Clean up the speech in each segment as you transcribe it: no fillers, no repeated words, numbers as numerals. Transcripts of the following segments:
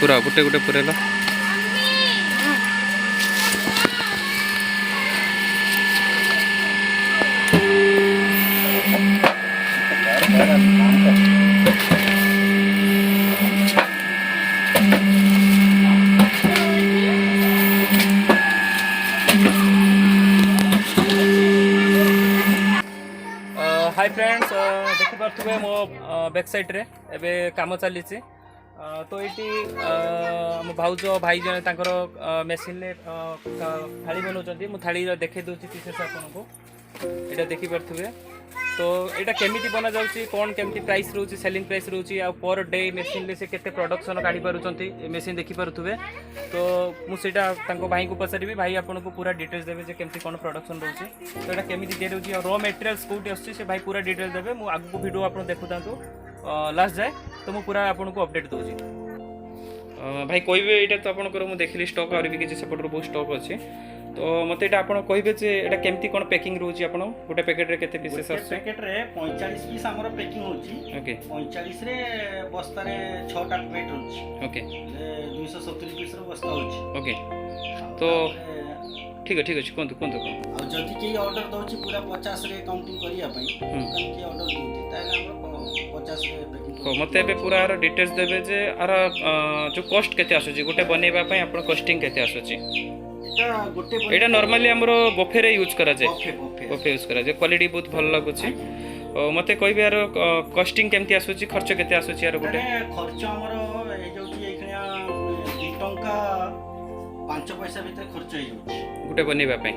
पूरा गुटे गुटे पुरेल hi friends देखिपे मो बैक साइड रे एबे काम चली तो ये आम भाउज भाई जन मेसीन थाली बनाऊँ मुझे थाली देखे दूसरी पीसेस आपको यहाँ देखिपे तो यहाँ केमी बना जाऊँगी कौन केमती प्राइस रोचे सेलिंग प्राइस रोचे आ पर डे मेसीन से केते प्रोडक्शन काढ़ी पारुचंती मेसीन देखिपे तो मुझे भाई को पचारि भाई आपको पूरा डिटेल्स देवे केमती कौन प्रोडक्शन रोचे तो यहाँ केमी दे रोचे रॉ मटेरियल्स कौटी आसे भाई पूरा डिटेल देवे मुझे आगू वीडियो आप देखु था लास्ट जाए तो मुझे पूरा आपको अपडेट दूसरी भाई कहे यहाँ तो आपंकर मुझे देखिली स्टॉक आगे भी किसी सेपटर बहुत स्टॉक अच्छे तो मत ये आप कहे ये केमती कौन पैकिंग रोचे आप गोटे पैकेट रे केते पीसेस आछे पैकेट रे 45 पीस हमर पैकिंग होची ओके 45 रे बस्ता रे 6 टा वेट होची ओके 270 पीस रो बस्ता होची ओके तो ठीक है कोंतु कोंतु आ जदी के ऑर्डर दोची पूरा 50 रे काउंटिंग करिया पई के ऑर्डर दोती ताले हमर 50 रे पैकिंग मत ए पूरा आर डिटेल्स देबे जे आर जो कॉस्ट केते आसुची गोटे बनेबा पई आपण कॉस्टिंग केते आसुची एटा नॉर्मली हमरो बफे रे यूज करा जाय बफे यूज करा जाय क्वालिटी बहुत भल लागुची मते कहबे यार कॉस्टिंग केमती आसुची खर्च केते आसुची यार गोटे खर्च हमरो ए जोची एखनिया 2 टंका 5 पैसा भीतर खर्च हे जोची गोटे बनेबा पई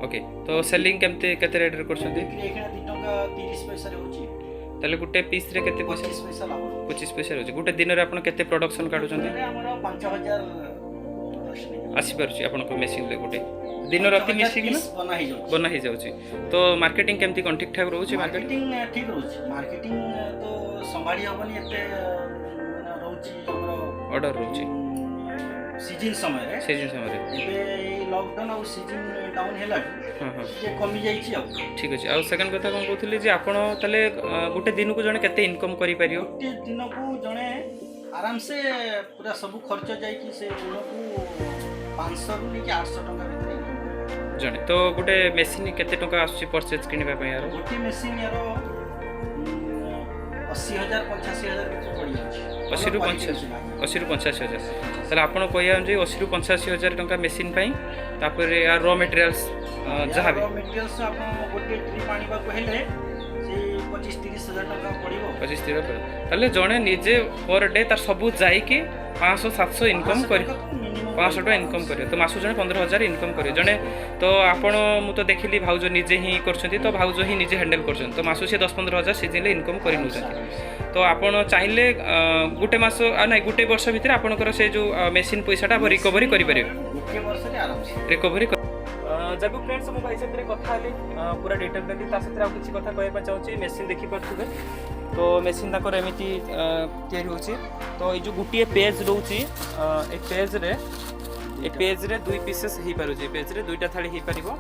ओके तो सेलिंग केमते केते रेट रे करछंती एखनिया 2 टंका 30 पैसा रे होची ताले गोटे पीस रे केते 25 पैसा लाभ 25 पैसा होची गोटे दिन रे आपण केते प्रोडक्शन काढुचंती हमरो 5000 आसी पारुची आपण को मशीन ले गोटे दिन राति मिसी कि बना ही जाउची तो मार्केटिंग केमती कोन ठीक ठाक रहउची मार्केटिंग ठीक रहउची मार्केटिंग तो संभाळी हबनी एते रहउची हमरो ऑर्डर रहउची सीजन समय रे एबे लॉकडाउन और सीजन डाउन हैला के कमी जाईची अब ठीक अछि आ सेकंड कथा कोन कहथली जे आपण तले गोटे दिन को जने केते इनकम करि पारियो गोटे दिन को जने आराम से पूरा सब खर्च जाई कि से दिन को 500 रु कि 800 टका भीतर जने तो गोटे मशीन केते टका आछि परचेज किनिबा पय यार गोटे मशीन यार 80000 85000 भीतर पड़ी जाछि 80 रु 85 तले आपण कहया जे 80 रु 85000 टका मशीन पय तापर यार रॉ मटेरियल्स जहां भी रॉ मटेरियल्स आपण गोटे ट्री पानी बा कहले 25-30 हजार टका पड़िबो 25-30 तले जणे निजे पर डे तार सब जाई कि 500-700 इनकम करी 500 टका इनकम करे तो मासु जणे 15000 इनकम करे जणे तो आपण मु तो देखिली भाउजो निजे ही करछंती तो भाउजो ही निजे हैंडल करछन तो मासु से 10-15 सीजन ले इनकम करि नउछंती तो आपण चाहिले गुटे मास नै गुटे वर्ष भीतर आपनकर से जो मशीन पैसाटा रिकवरी करि परिबे गुटे वर्ष रे आराम से रिकवरी जब फ्रेंड्स मो भाई से कथा हली पूरा डिटेल देली ता सत्र आ किछि कथा कहबा चाहूची मशीन देखि परथुबे तो मशीन ताकर एमिति तयारी होची तो ए जो गुटिए पेज रहउची ए पेज रे 2 पीसेस ही पारुची पेज रे 2टा थाली ही पारिबो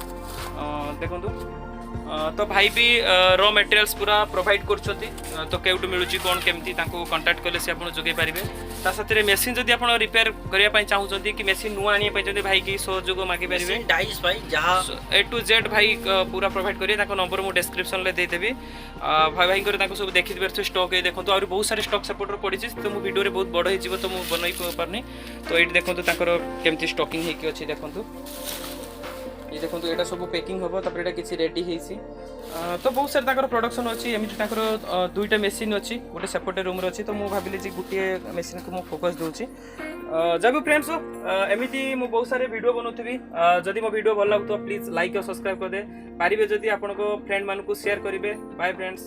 देखंतु तो भाई भी रॉ मटेरियल्स पूरा प्रोवाइड करछथि तो केउट मिलुची कोन केमती ताको कांटेक्ट करले से आपण जोगे पारिबे ता साथरे मशीन जदी आपण रिपेयर करिया पय चाहउछथि कि मशीन नुआ आनिया पय जदी भाई की सहयोग मागे पारिबे डाइस भाई जहां ए टू जेड भाई पूरा प्रोवाइड करिए ताको नंबर मु डिस्क्रिप्शन ले दे देबी भाई भाई करे ताको सब देखि परछ स्टॉक ए देखंतु और बहुत सारे स्टॉक सपोर्टर पडिछि तो मु वीडियो रे बहुत बड़ हे जिवो तो मु बनई परनी तो एट देखंतु ताकर केमती स्टॉकिंग हे कि अछि देखंतु ये देखो यहाँ सब पैकिंग हम तापर ये किसी रेडी होइसी तो बहुत सारे ताकर प्रोडक्शन अच्छी एमती ताकर 2टा मशीन अच्छी गोटे सेपटे रूम अच्छी तो मुझे भाविली गोटे मशीन को मुझे फोकस दूसरी जब फ्रेंड्स एमती मुझे बहुत सारे वीडियो बनाऊी जदि मो वीडियो भल लगुव प्लीज लाइक और सब्सक्राइब कर दे पारे जदि आपण फ्रेंड मान को शेयर करेंगे बाय फ्रेंड्स।